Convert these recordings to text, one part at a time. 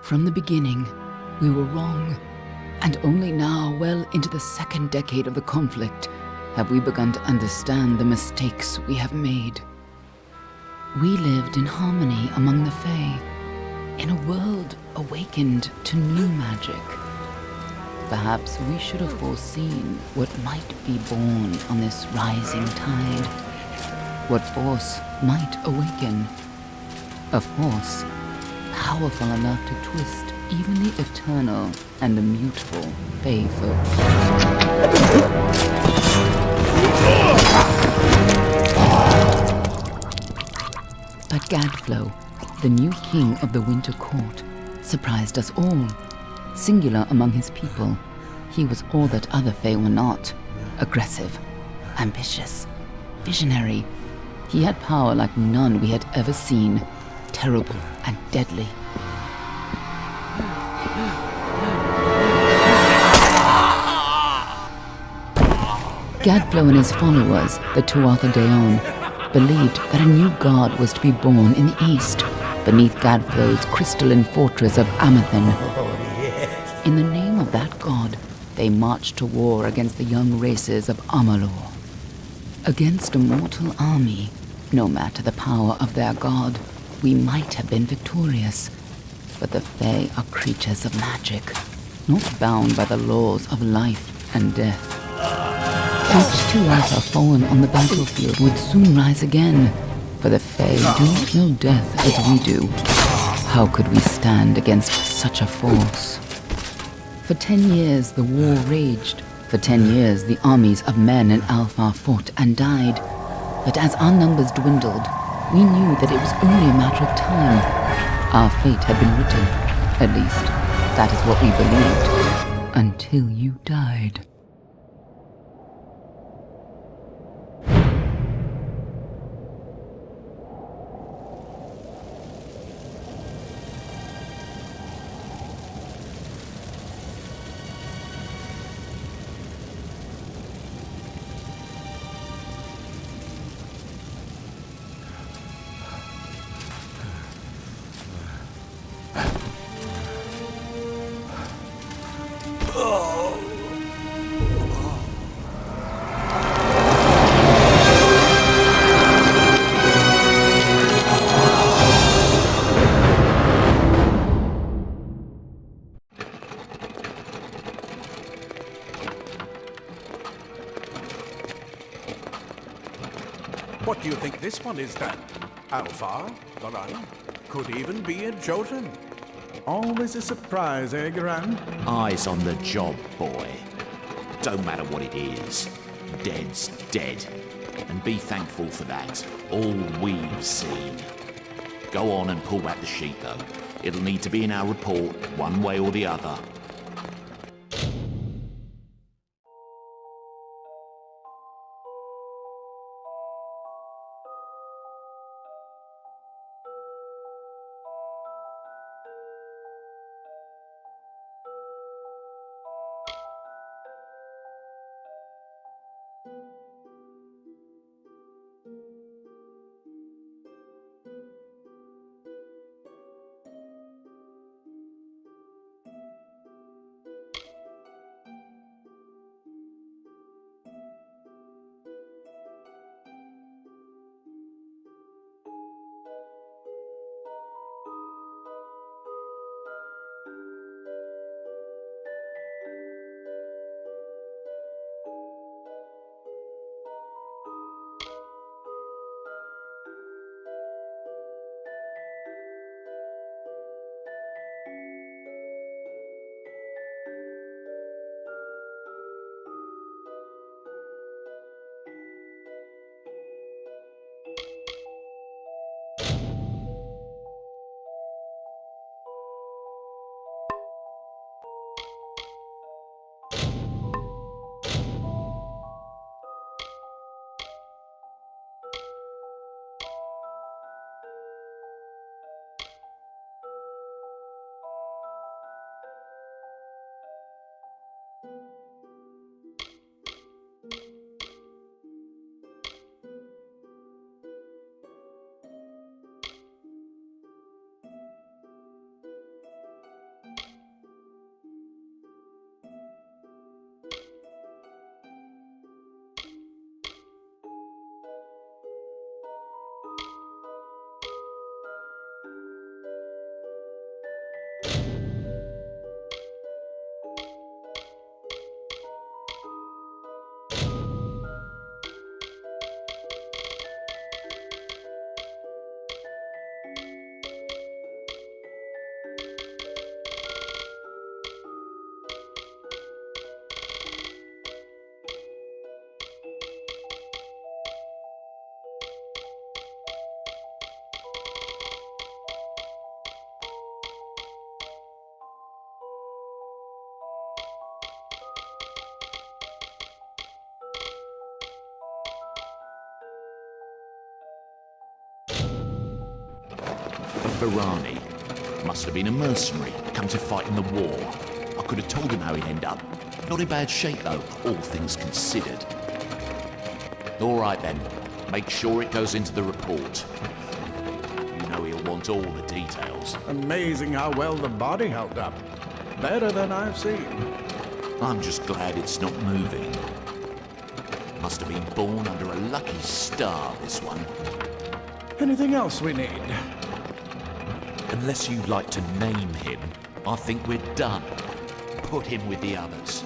From the beginning, we were wrong. And only now, well into the second decade of the conflict, have we begun to understand the mistakes we have made. We lived in harmony among the Fae, in a world awakened to new magic. Perhaps we should have foreseen what might be born on this rising tide. What force might awaken. A force powerful enough to twist even the eternal and immutable Fae folk. But Gadflow, the new king of the Winter Court, surprised us all. Singular among his people, he was all that other Fae were not. Aggressive, ambitious, visionary. He had power like none we had ever seen, terrible and deadly. Gadflow and his followers, the Tuatha Deon, believed that a new god was to be born in the east, beneath Gadflow's crystalline fortress of Amathen. In the name of that god, they marched to war against the young races of Amalur. Against a mortal army, no matter the power of their god, we might have been victorious. But the Fae are creatures of magic, not bound by the laws of life and death. Each Tuatha fallen on the battlefield would soon rise again, for the Fae do not know death as we do. How could we stand against such a force? For 10 years the war raged. For 10 years the armies of Men and Alpha fought and died. But as our numbers dwindled, we knew that it was only a matter of time. Our fate had been written. At least, that is what we believed. Until you died. What do you think this one is then? Alpha? Garan? Could even be a Jotun. Always a surprise, eh, Garan? Eyes on the job, boy. Don't matter what it is. Dead's dead. And be thankful for that. All we've seen. Go on and pull back the sheet, though. It'll need to be in our report, one way or the other. Barani. Must have been a mercenary, come to fight in the war. I could have told him how he'd end up. Not in bad shape, though, all things considered. All right, then. Make sure it goes into the report. You know he'll want all the details. Amazing how well the body held up. Better than I've seen. I'm just glad it's not moving. Must have been born under a lucky star, this one. Anything else we need? Unless you'd like to name him, I think we're done. Put him with the others.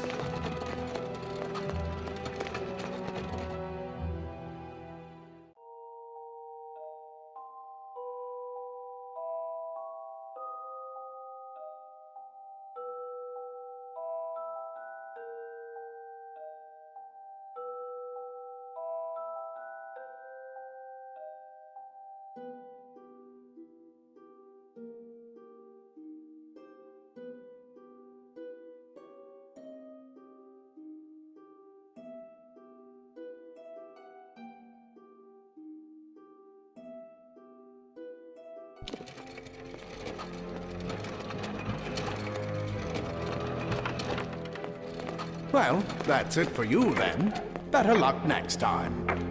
Well, that's it for you then. Better luck next time.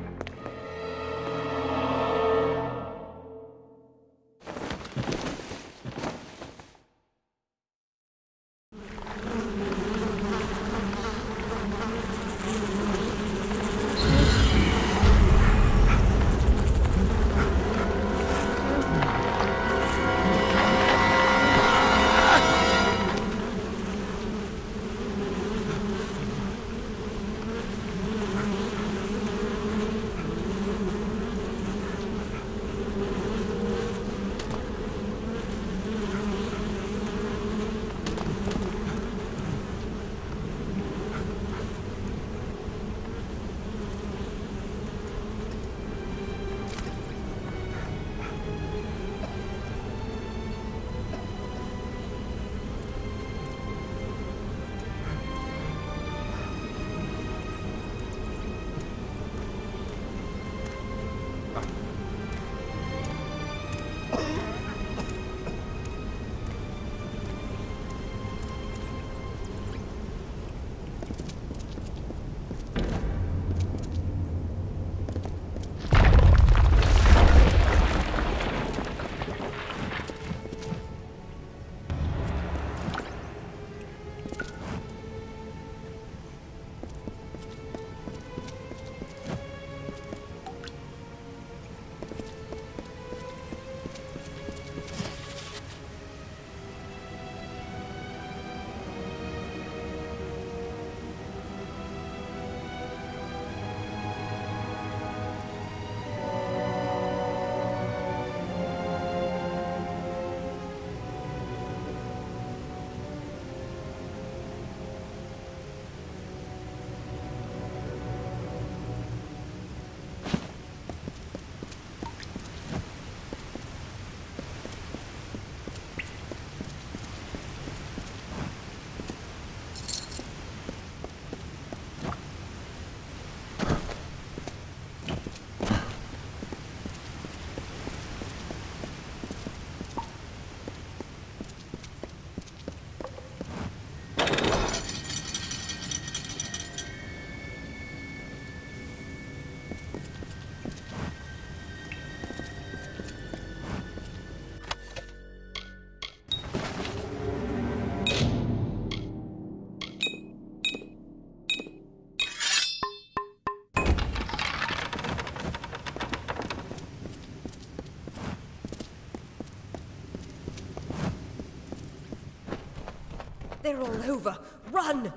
They're all over. Run!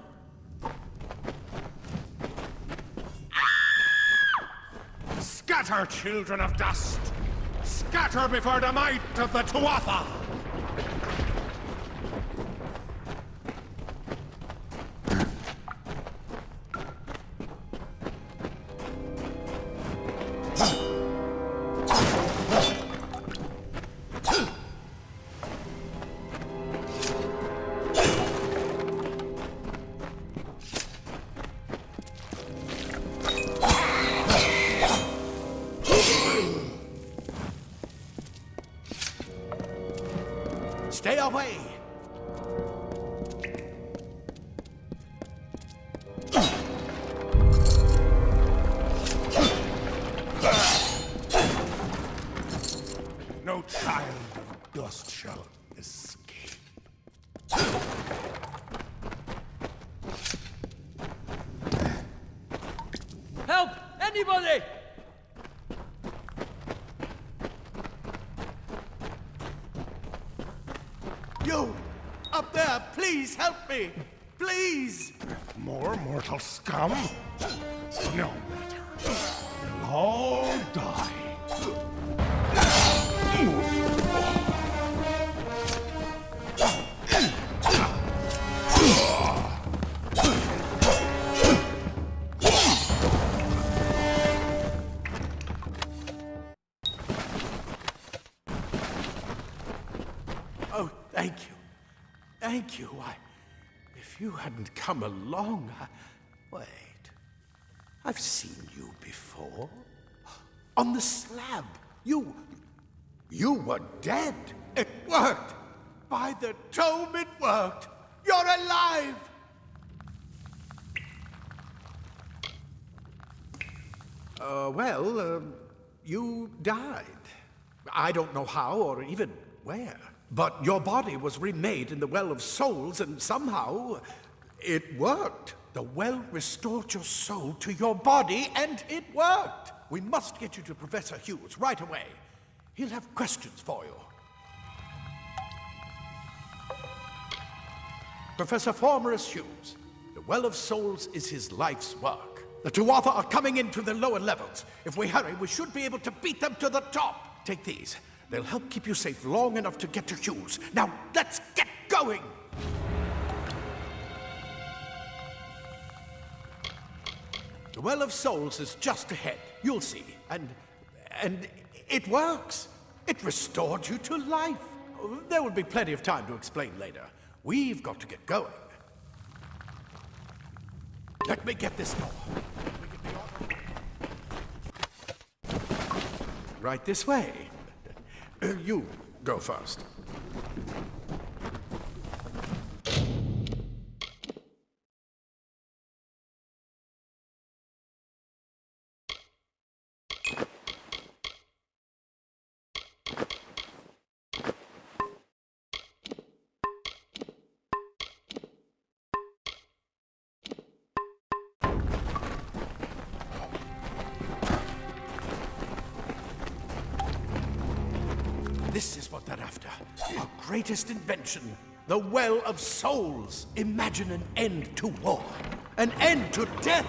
Scatter, children of dust! Scatter before the might of the Tuatha! Anybody! You! Up there, please help me! Please! More mortal scum? No matter. You'll all die. Oh, thank you. Thank you. If you hadn't come along, Wait. I've seen you before. On the slab. You were dead. It worked. By the tome, it worked. You're alive. You died. I don't know how or even where. But your body was remade in the Well of Souls, and somehow it worked. The well restored your soul to your body, and it worked. We must get you to Professor Hughes right away. He'll have questions for you. Professor Formorus Hughes, the Well of Souls is his life's work. The Tuatha are coming into the lower levels. If we hurry, we should be able to beat them to the top. Take these. They'll help keep you safe long enough to get to Hughes. Now, let's get going! The Well of Souls is just ahead. You'll see. And it works. It restored you to life. There will be plenty of time to explain later. We've got to get going. Let me get this door. Right this way. You go first. This is what they're after. Our greatest invention. The Well of Souls. Imagine an end to war. An end to death.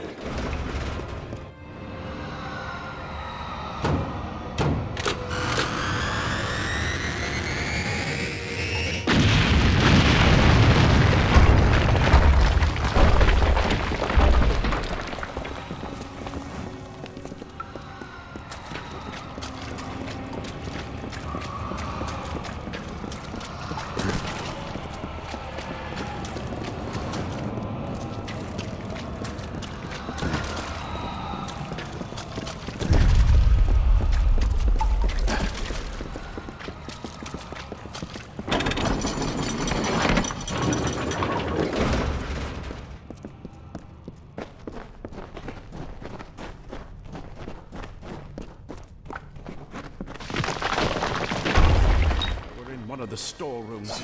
Of the storerooms.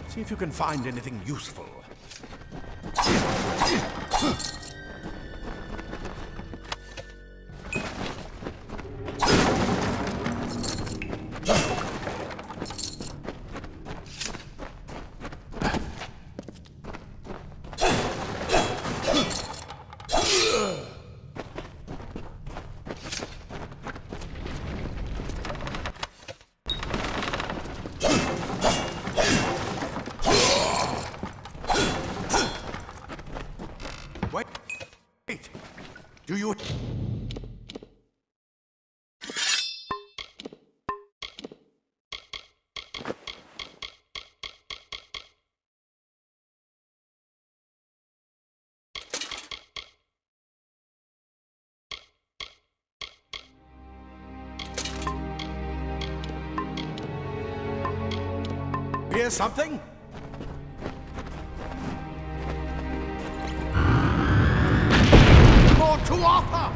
See if you can find anything useful. Wait. Do you... hear something? More Tuatha!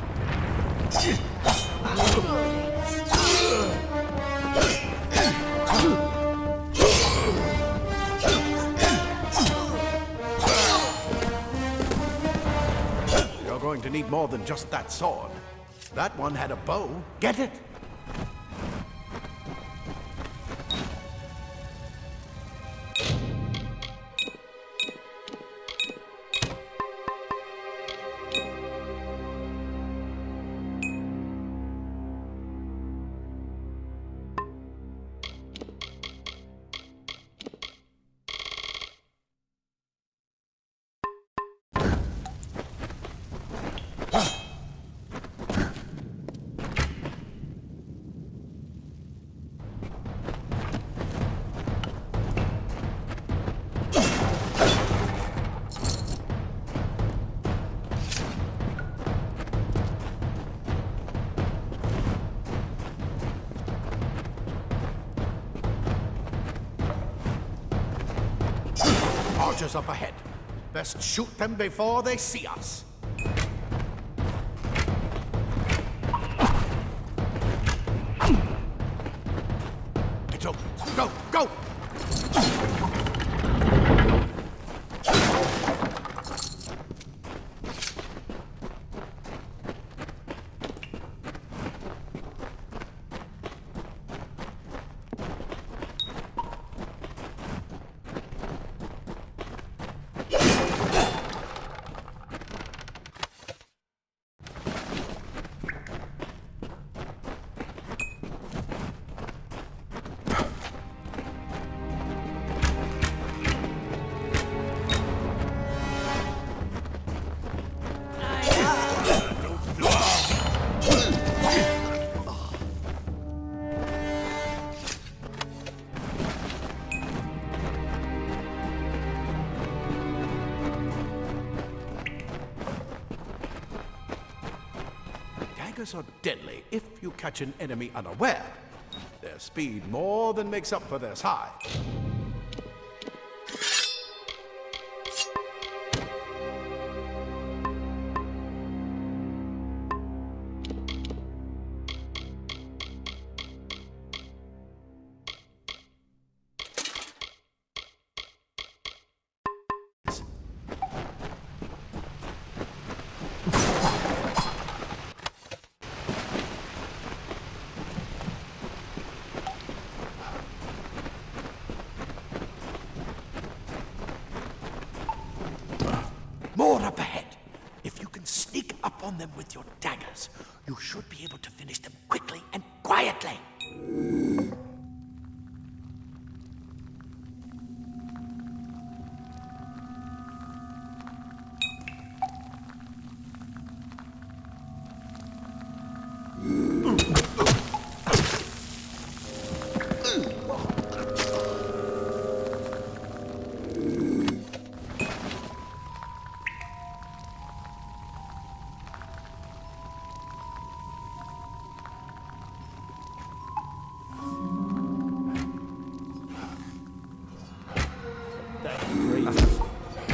You're going to need more than just that sword. That one had a bow. Get it? Archers up ahead. Best shoot them before they see us. It's open. Go, go! Daggers are deadly if you catch an enemy unaware. Their speed more than makes up for their size. More up ahead. If you can sneak up on them with your daggers, you should be able to finish them quickly and quietly.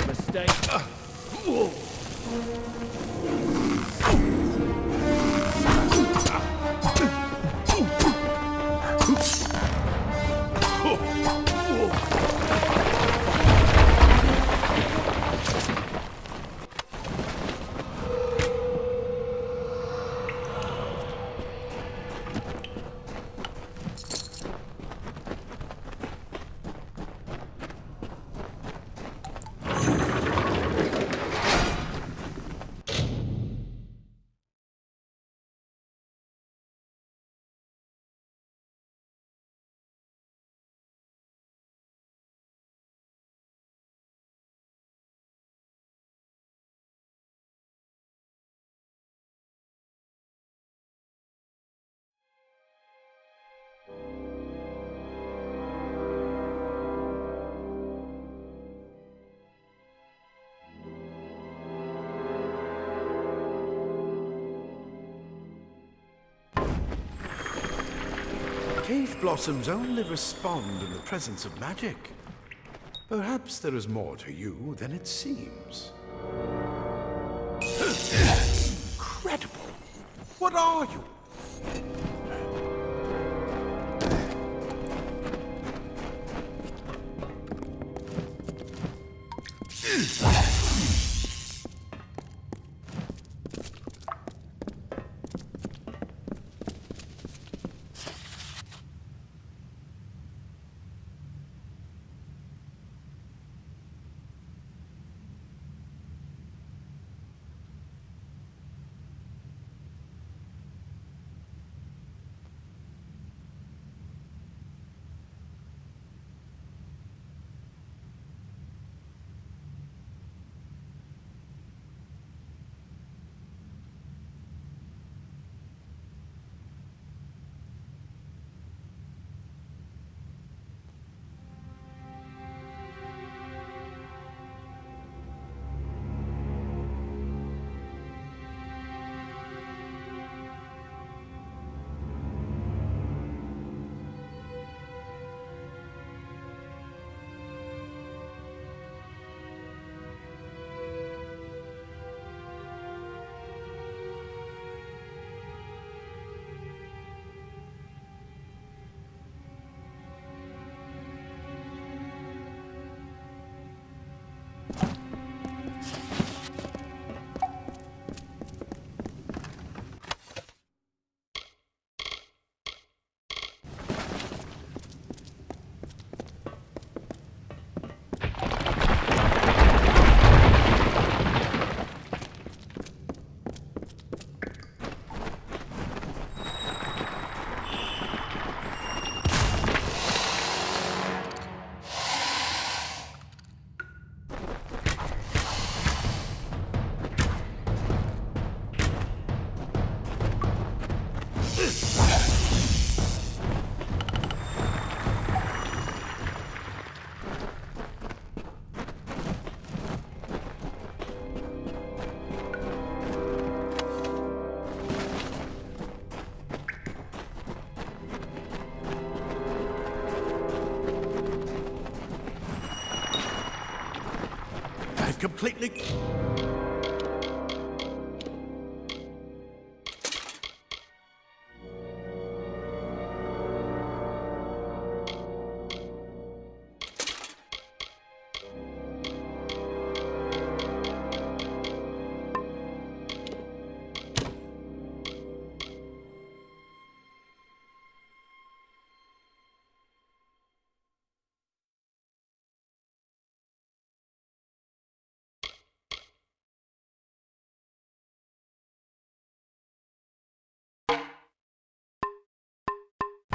Mistake. Cave blossoms only respond in the presence of magic. Perhaps there is more to you than it seems. Incredible! What are you? completely...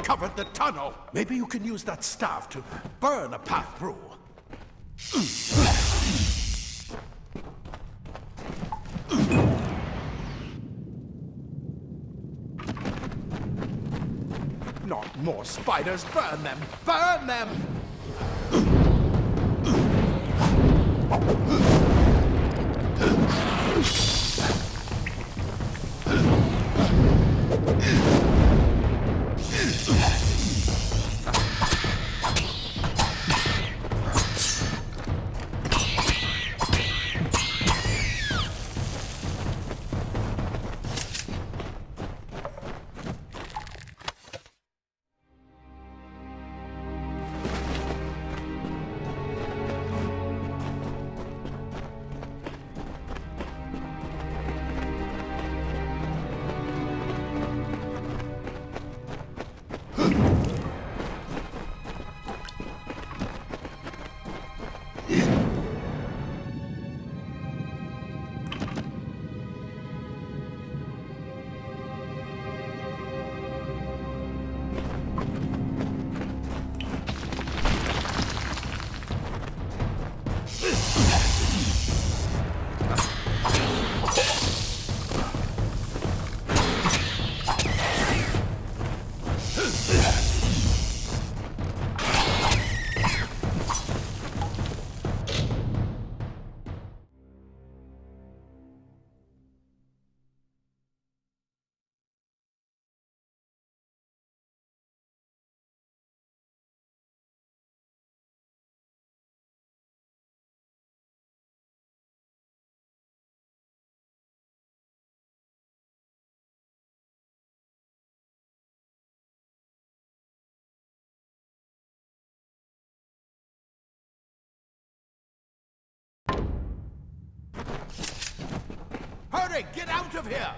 covered the tunnel. Maybe you can use that staff to burn a path through. Not more spiders. Burn them! Burn them! Hurry! Get out of here!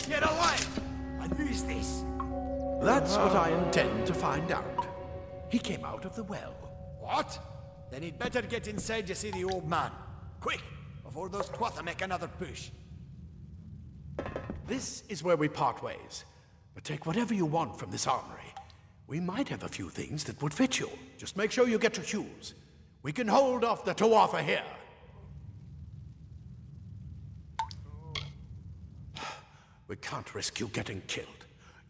Get away! And who is this? That's what I intend to find out. He came out of the well. What? Then he'd better get inside to see the old man. Quick, before those Tuatha make another push. This is where we part ways. But take whatever you want from this armory. We might have a few things that would fit you. Just make sure you get your shoes. We can hold off the Tuatha here. We can't risk you getting killed.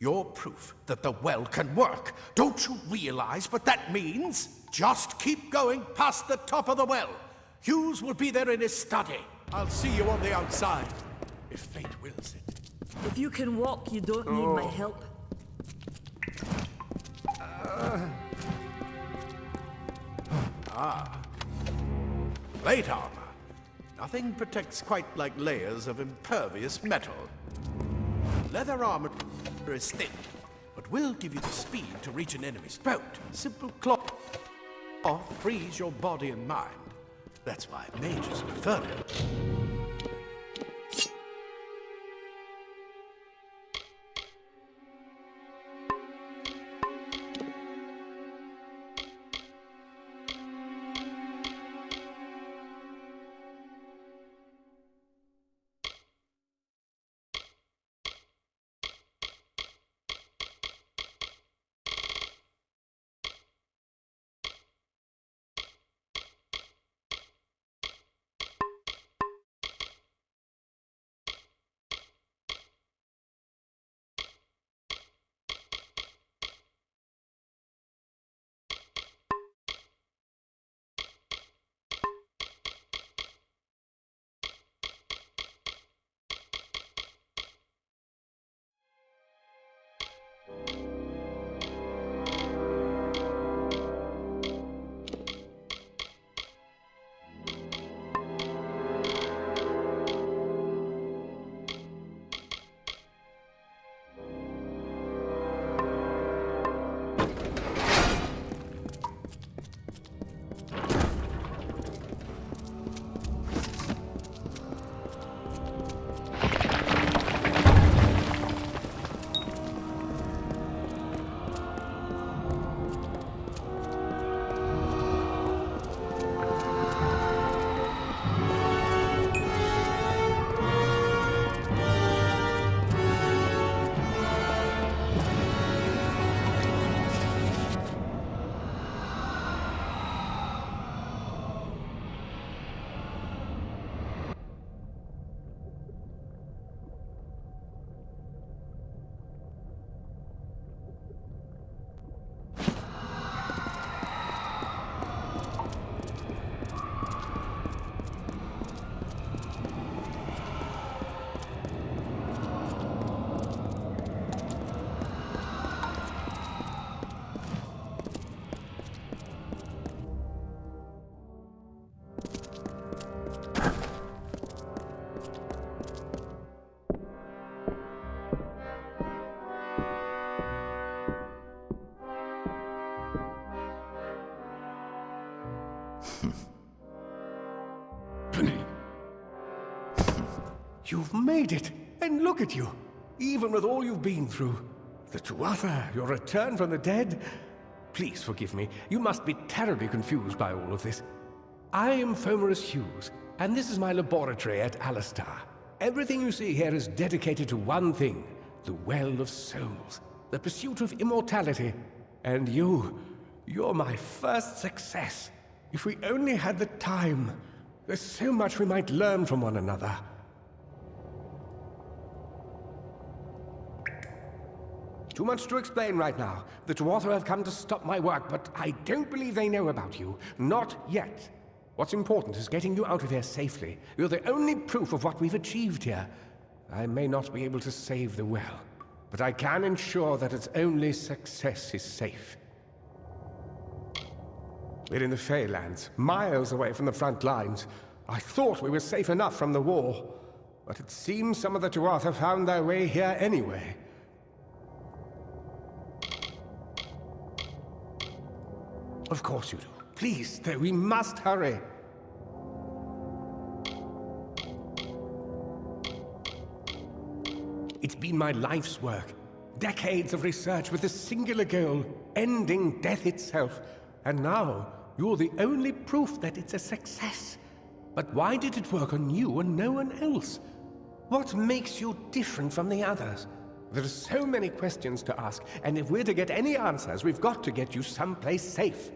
You're proof that the well can work. Don't you realize what that means? Just keep going past the top of the well. Hughes will be there in his study. I'll see you on the outside. If fate wills it. If you can walk, you don't need my help. Plate armor. Nothing protects quite like layers of impervious metal. Leather armor is thin, but will give you the speed to reach an enemy's throat. Simple cloth frees your body and mind. That's why mages prefer it. You've made it, and look at you. Even with all you've been through. The Tuatha, your return from the dead. Please forgive me. You must be terribly confused by all of this. I am Fomerus Hughes, and this is my laboratory at Alistar. Everything you see here is dedicated to one thing, the Well of Souls, the pursuit of immortality. And you're my first success. If we only had the time, there's so much we might learn from one another. Too much to explain right now. The Tuatha have come to stop my work, but I don't believe they know about you. Not yet. What's important is getting you out of here safely. You're the only proof of what we've achieved here. I may not be able to save the well, but I can ensure that its only success is safe. We're in the Feylands, miles away from the front lines. I thought we were safe enough from the war, but it seems some of the Tuatha found their way here anyway. Of course you do. Please, though, we must hurry. It's been my life's work. Decades of research with a singular goal, ending death itself. And now, you're the only proof that it's a success. But why did it work on you and no one else? What makes you different from the others? There are so many questions to ask, and if we're to get any answers, we've got to get you someplace safe.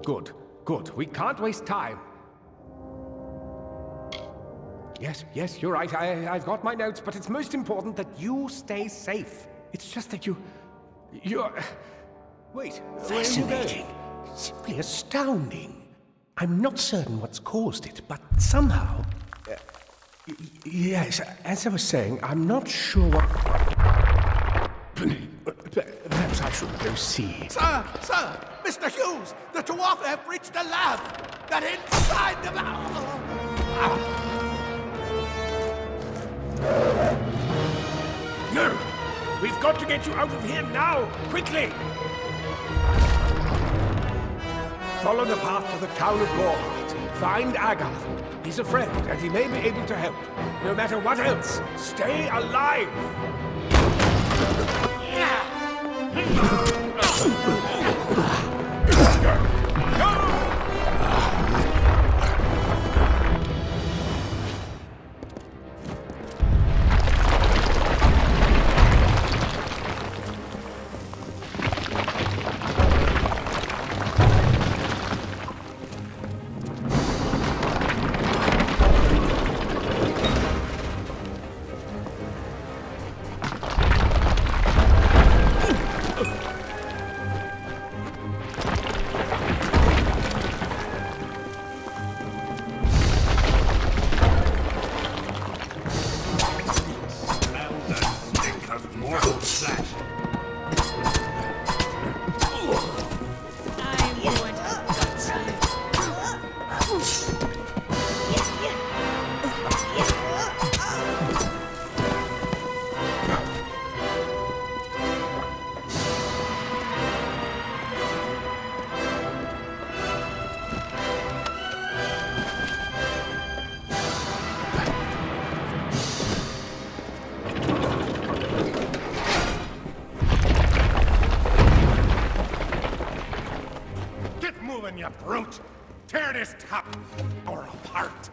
Good, good. We can't waste time. Yes, you're right. I've got my notes, but it's most important that you stay safe. It's just that you're... Wait, fascinating. Simply astounding. I'm not certain what's caused it, but somehow... yes, as I was saying, I'm not sure what... Perhaps I should go see. Sir! Mr. Hughes! The Tuatha have breached the lab! They're inside the lab! No! We've got to get you out of here now! Quickly! Follow the path to the town of Gorhart. Find Agath. He's a friend, and he may be able to help. No matter what else, stay alive! You brute! Tear this top or apart!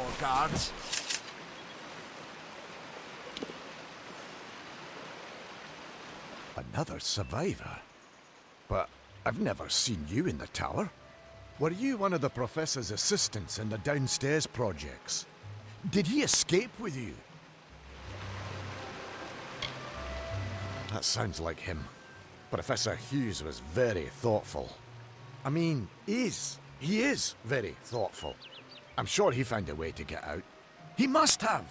more guards. Another survivor? But I've never seen you in the tower. Were you one of the Professor's assistants in the downstairs projects? Did he escape with you? That sounds like him. Professor Hughes was very thoughtful. I mean, he is very thoughtful. I'm sure he found a way to get out. He must have!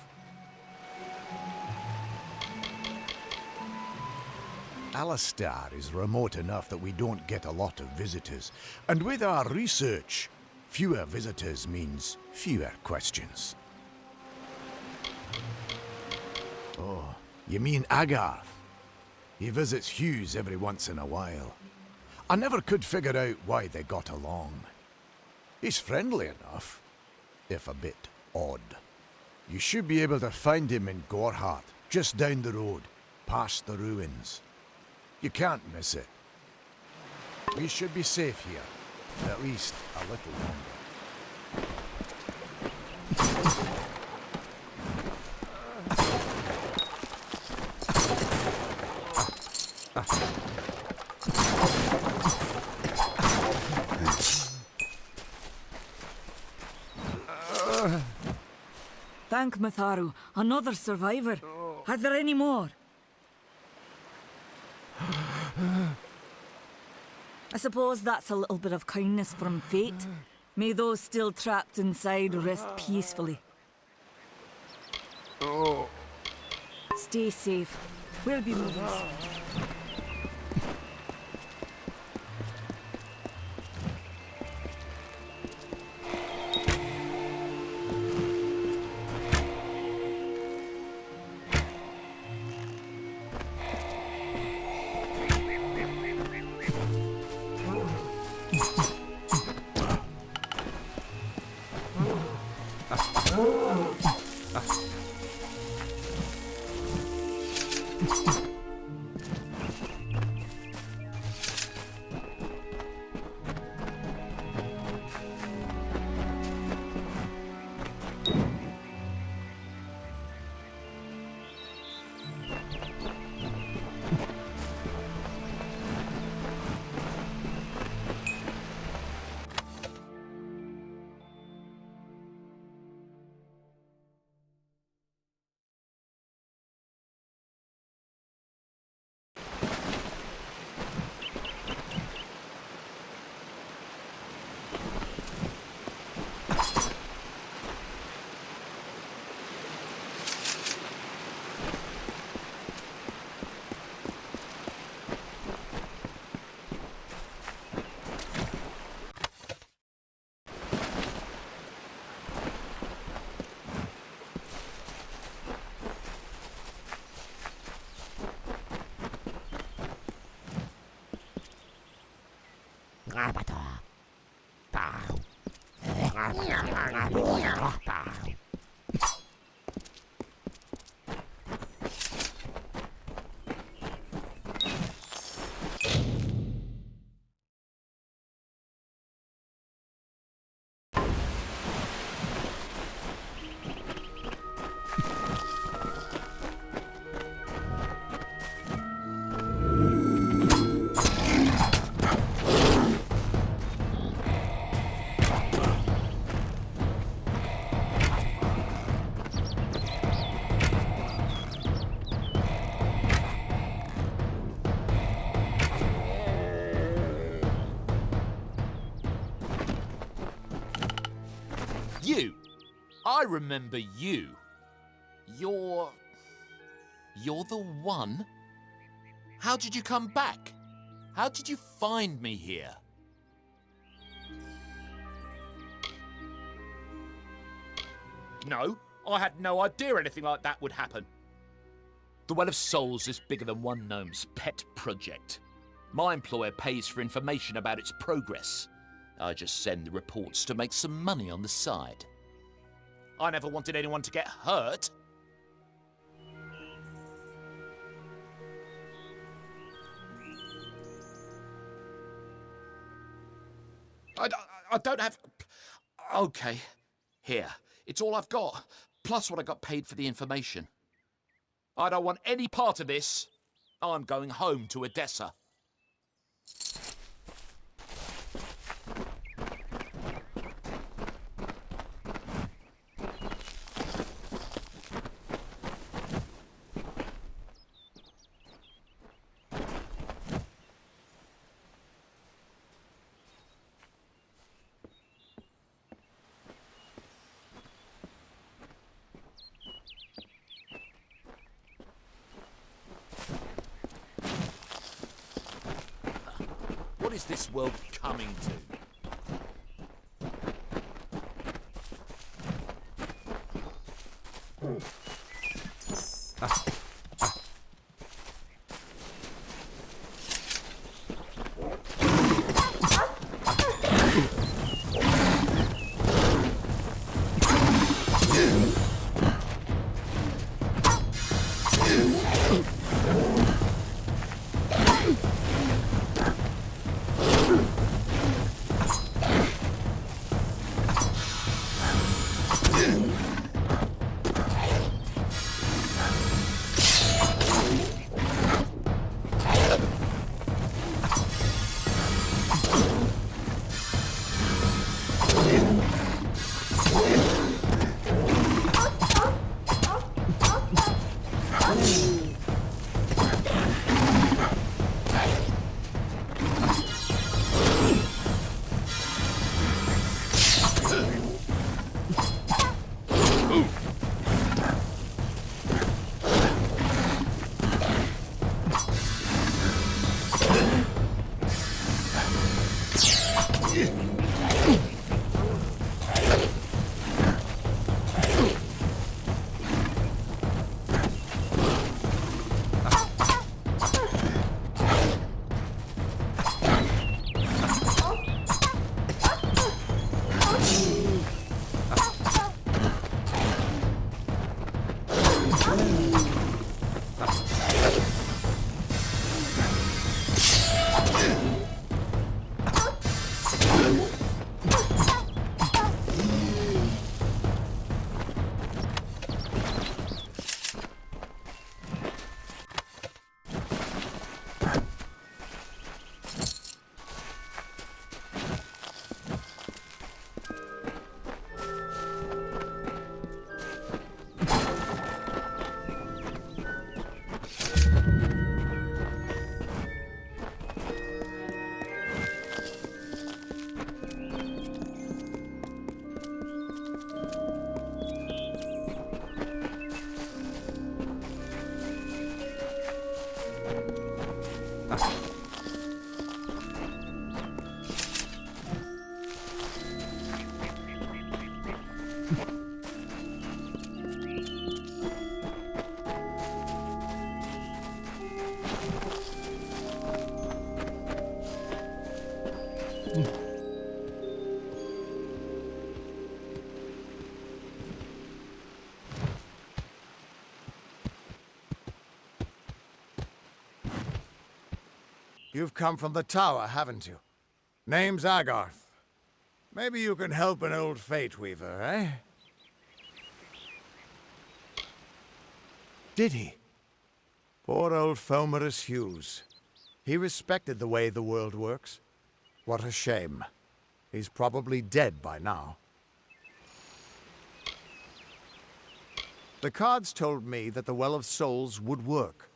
Alistair is remote enough that we don't get a lot of visitors. And with our research, fewer visitors means fewer questions. Oh, you mean Agarth? He visits Hughes every once in a while. I never could figure out why they got along. He's friendly enough, if a bit odd. You should be able to find him in Gorhart, just down the road, past the ruins. You can't miss it. We should be safe here, at least a little longer. Thank Matharu. Another survivor. Are there any more? I suppose that's a little bit of kindness from fate. May those still trapped inside rest peacefully. Stay safe. We'll be moving soon. You! I remember you. You're the one? How did you come back? How did you find me here? No, I had no idea anything like that would happen. The Well of Souls is bigger than one gnome's pet project. My employer pays for information about its progress. I just send the reports to make some money on the side. I never wanted anyone to get hurt. I don't have... Okay, here. It's all I've got, plus what I got paid for the information. I don't want any part of this. I'm going home to Odessa. What is this world coming to? You've come from the tower, haven't you? Name's Agarth. Maybe you can help an old Fate Weaver, eh? Did he? Poor old Fomerus Hughes. He respected the way the world works. What a shame. He's probably dead by now. The cards told me that the Well of Souls would work,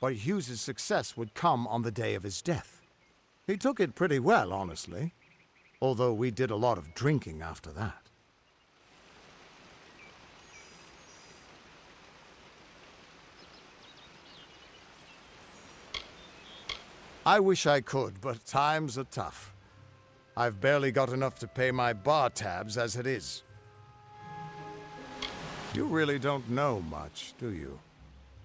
but Hughes's success would come on the day of his death. He took it pretty well, honestly, although we did a lot of drinking after that. I wish I could, but times are tough. I've barely got enough to pay my bar tabs as it is. You really don't know much, do you?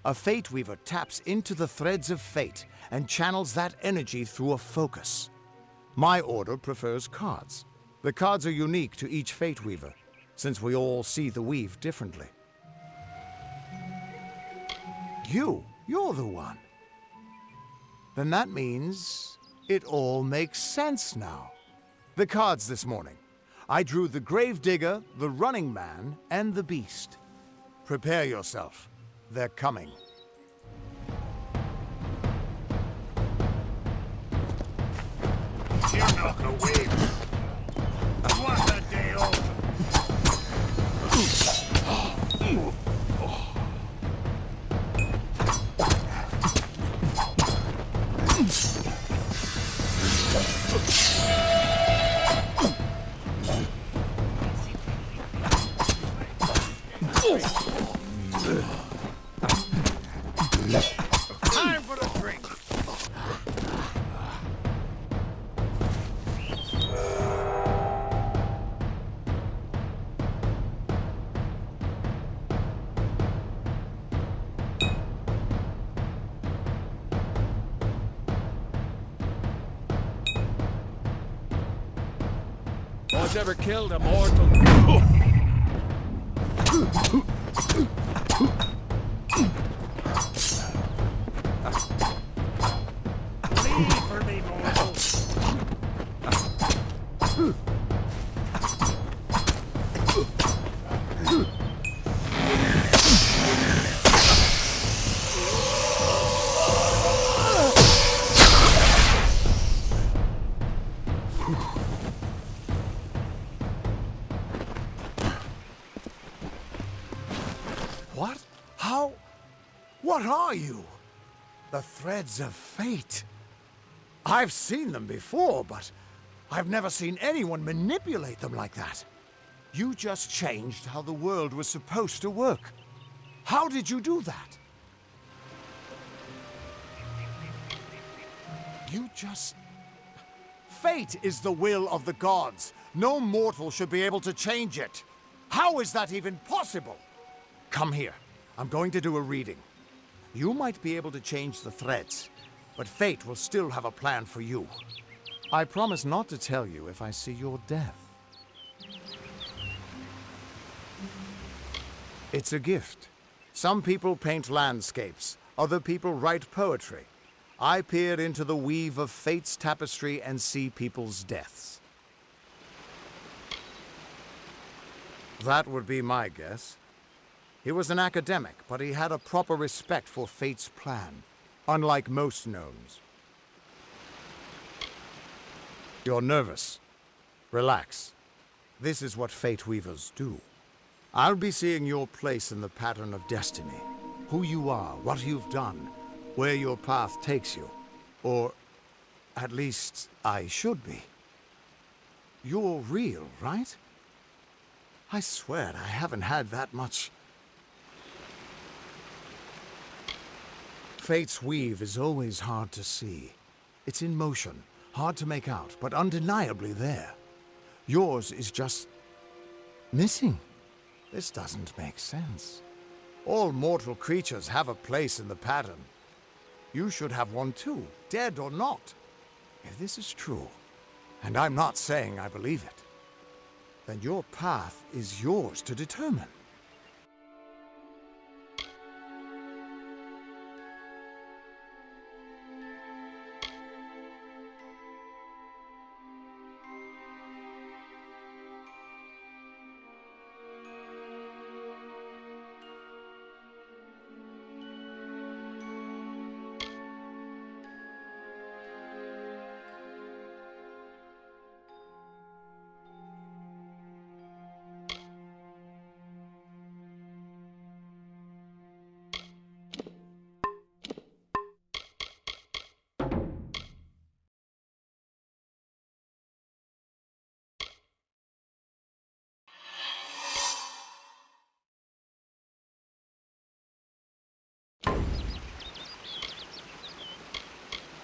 A Fate Weaver taps into the threads of fate and channels that energy through a focus. My order prefers cards. The cards are unique to each Fate Weaver, since we all see the weave differently. You're the one. Then that means it all makes sense now. The cards this morning. I drew the gravedigger, the running man, and the beast. Prepare yourself. They're coming. You're not gonna win. I want that day off. Time for the drink. Who's ever killed a mortal? Leave for me, mortal. What? How? What are you? The threads of fate. I've seen them before, but I've never seen anyone manipulate them like that. You just changed how the world was supposed to work. How did you do that? You just... Fate is the will of the gods. No mortal should be able to change it. How is that even possible? Come here. I'm going to do a reading. You might be able to change the threads, but fate will still have a plan for you. I promise not to tell you if I see your death. It's a gift. Some people paint landscapes, other people write poetry. I peer into the weave of fate's tapestry and see people's deaths. That would be my guess. He was an academic, but he had a proper respect for fate's plan, unlike most gnomes. You're nervous. Relax. This is what fate weavers do. I'll be seeing your place in the pattern of destiny. Who you are, what you've done, where your path takes you. Or, at least, I should be. You're real, right? I swear I haven't had that much... Fate's weave is always hard to see. It's in motion, hard to make out, but undeniably there. Yours is just... missing. This doesn't make sense. All mortal creatures have a place in the pattern. You should have one too, dead or not. If this is true, and I'm not saying I believe it, then your path is yours to determine.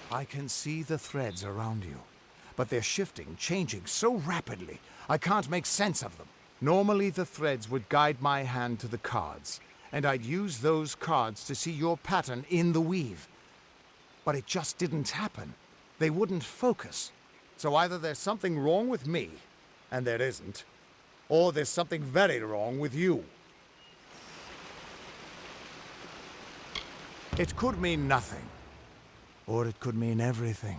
I can see the threads around you, but they're shifting, changing so rapidly, I can't make sense of them. Normally the threads would guide my hand to the cards, and I'd use those cards to see your pattern in the weave. But it just didn't happen. They wouldn't focus. So either there's something wrong with me, and there isn't, or there's something very wrong with you. It could mean nothing. Or it could mean everything.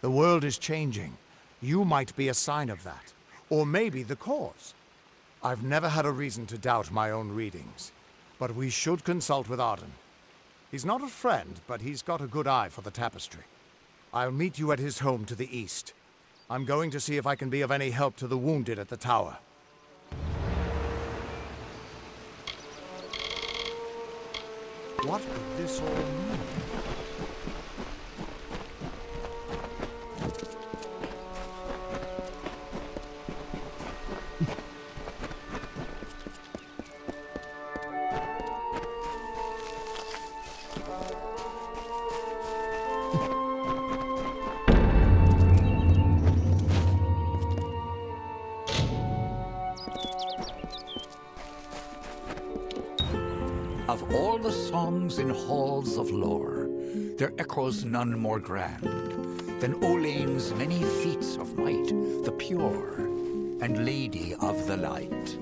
The world is changing. You might be a sign of that. Or maybe the cause. I've never had a reason to doubt my own readings, but we should consult with Arden. He's not a friend, but he's got a good eye for the tapestry. I'll meet you at his home to the east. I'm going to see if I can be of any help to the wounded at the tower. What could this all mean? Of all the songs in halls of lore, there echoes none more grand than Olane's many feats of might, the pure and lady of the light.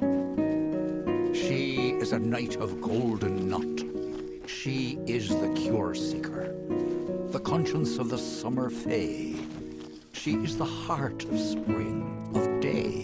She is a knight of golden knot. She is the cure seeker, the conscience of the summer fae. She is the heart of spring, of day.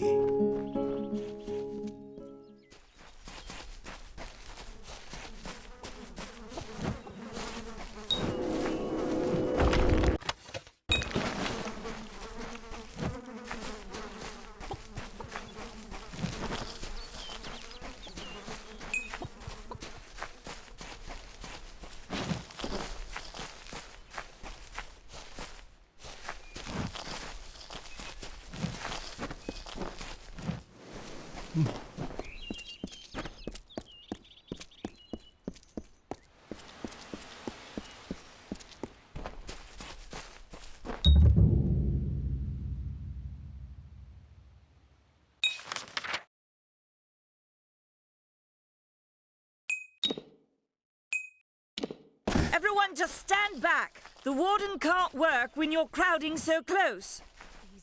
Everyone just stand back. The warden can't work when you're crowding so close.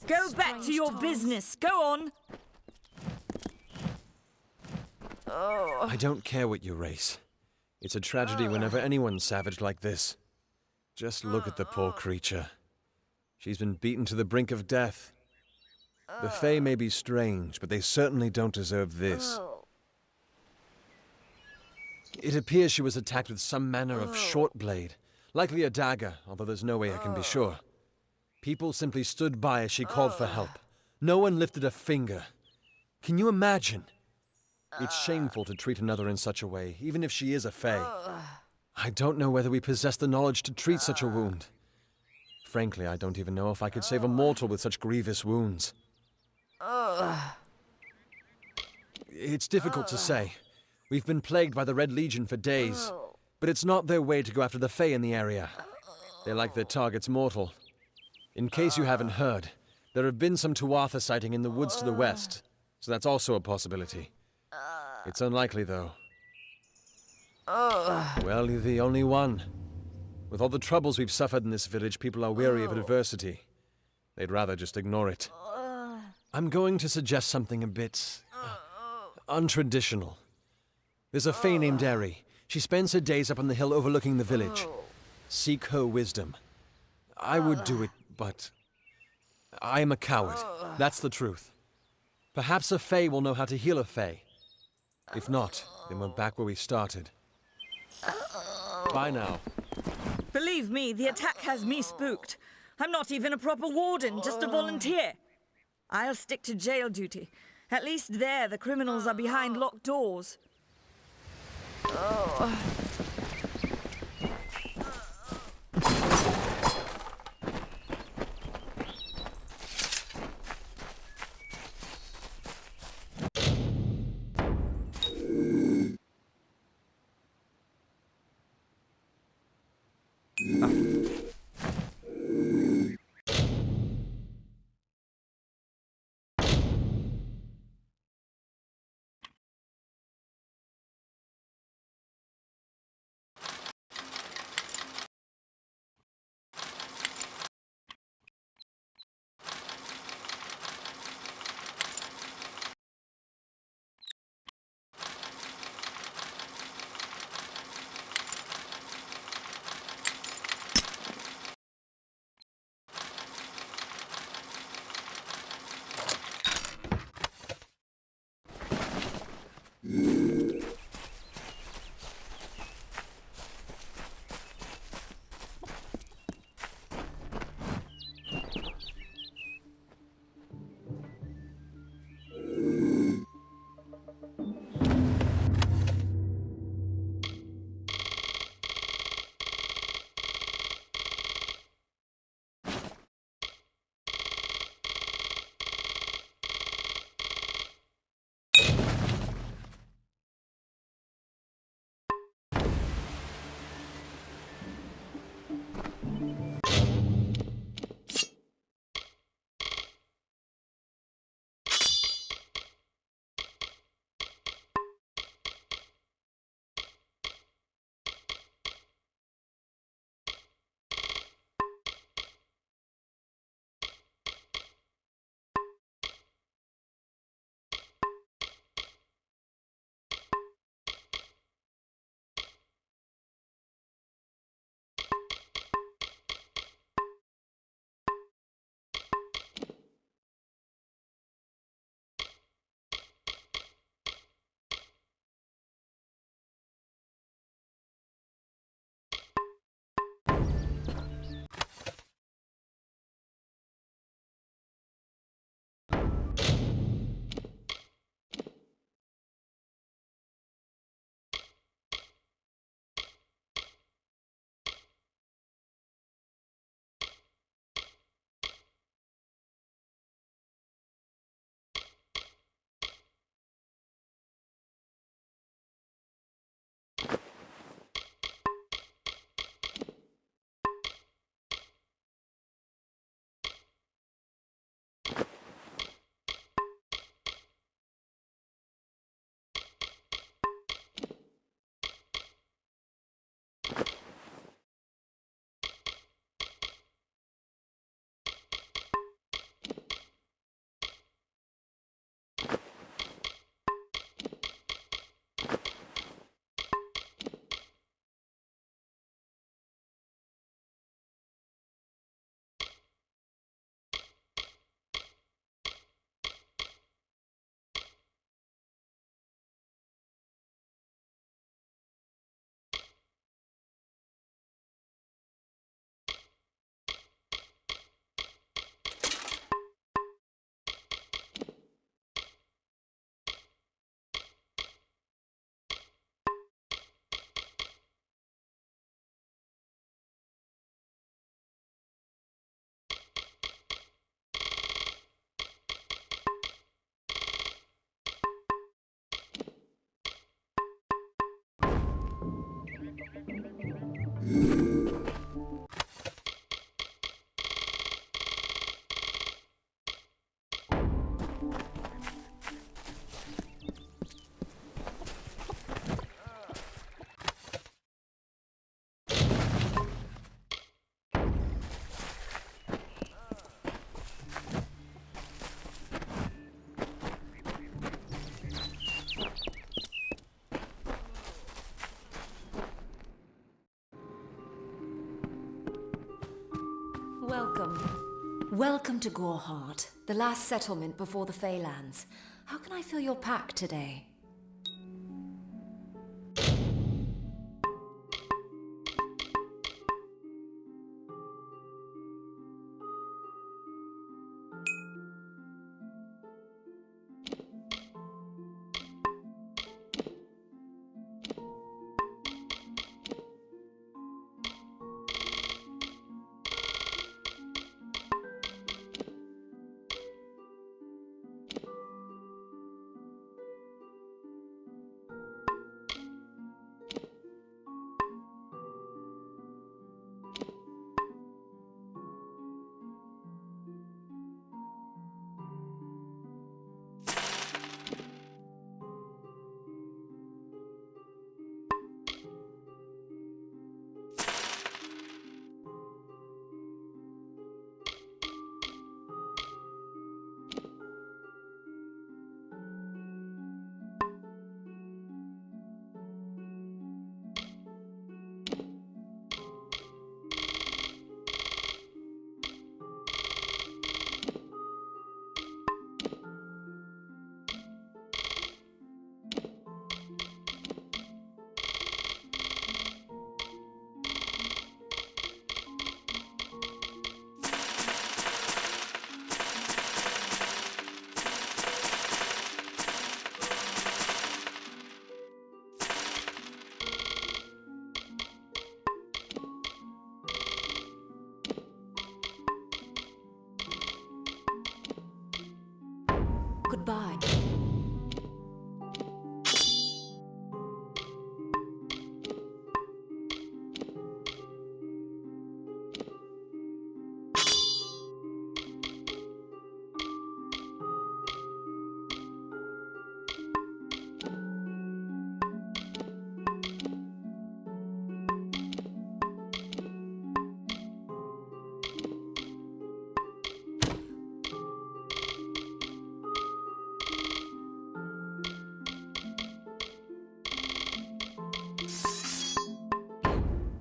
Go back to your business. Go on. I don't care what you race. It's a tragedy whenever anyone's savage like this. Just look at the poor creature. She's been beaten to the brink of death. The Fae may be strange, but they certainly don't deserve this. It appears she was attacked with some manner of short blade, likely a dagger, although there's no way I can be sure. People simply stood by as she called for help. No one lifted a finger. Can you imagine? It's shameful to treat another in such a way, even if she is a Fae. I don't know whether we possess the knowledge to treat such a wound. Frankly, I don't even know if I could save a mortal with such grievous wounds. It's difficult to say. We've been plagued by the Red Legion for days, but it's not their way to go after the Fae in the area. They like their targets mortal. In case you haven't heard, there have been some Tuatha sighting in the woods to the west, so that's also a possibility. It's unlikely, though. Well, you're the only one. With all the troubles we've suffered in this village, people are weary of adversity. They'd rather just ignore it. I'm going to suggest something a bit untraditional. There's a Fae named Eri. She spends her days up on the hill overlooking the village. Seek her wisdom. I would do it, but I am a coward. That's the truth. Perhaps a Fae will know how to heal a Fae. If not, then we're back where we started. Bye now. Believe me, the attack has me spooked. I'm not even a proper warden, just a volunteer. I'll stick to jail duty. At least there, the criminals are behind locked doors. Welcome. Welcome to Goreheart, the last settlement before the Feylands. How can I fill your pack today?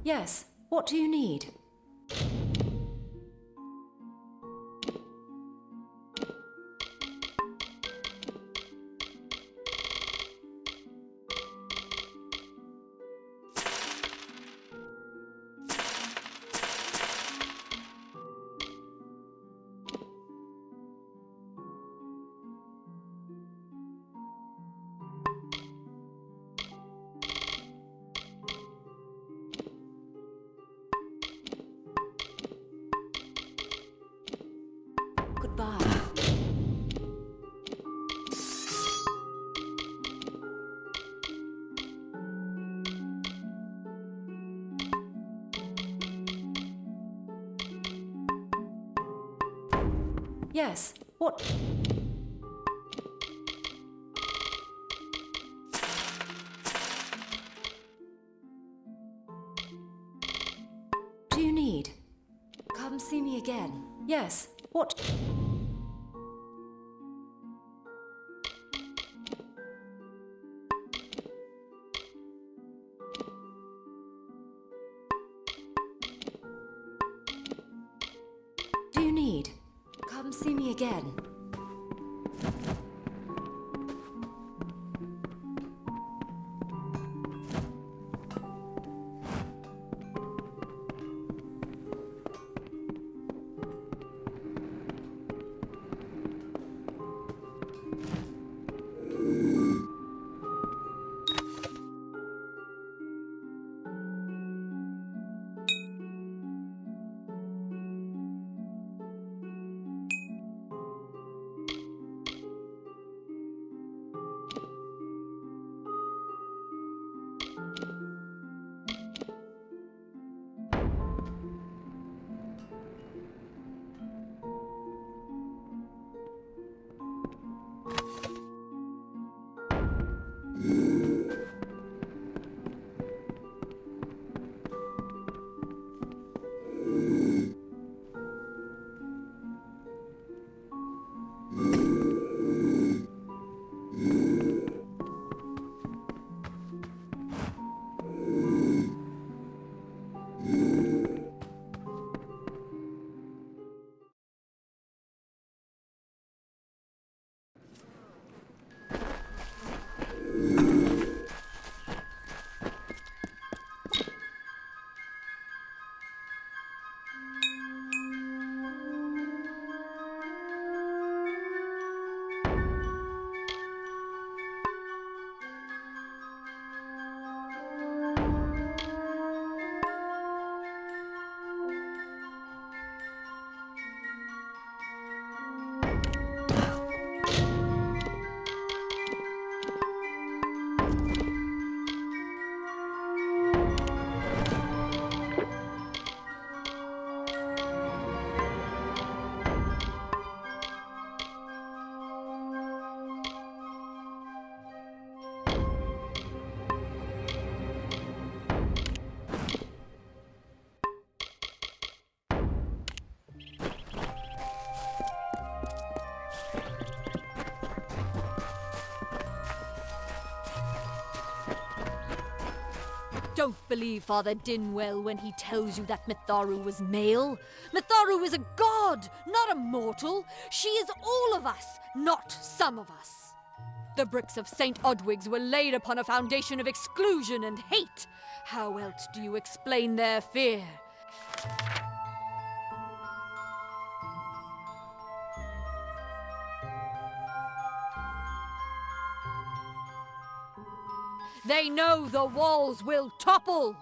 Yes, what do you need? Goodbye. Yes, what? Do you need? Come see me again. Yes, what? Do you need? Come see me again. Don't believe Father Dinwell when he tells you that Mitharu was male. Mitharu is a god, not a mortal. She is all of us, not some of us. The bricks of St. Odwig's were laid upon a foundation of exclusion and hate. How else do you explain their fear? They know the walls will topple.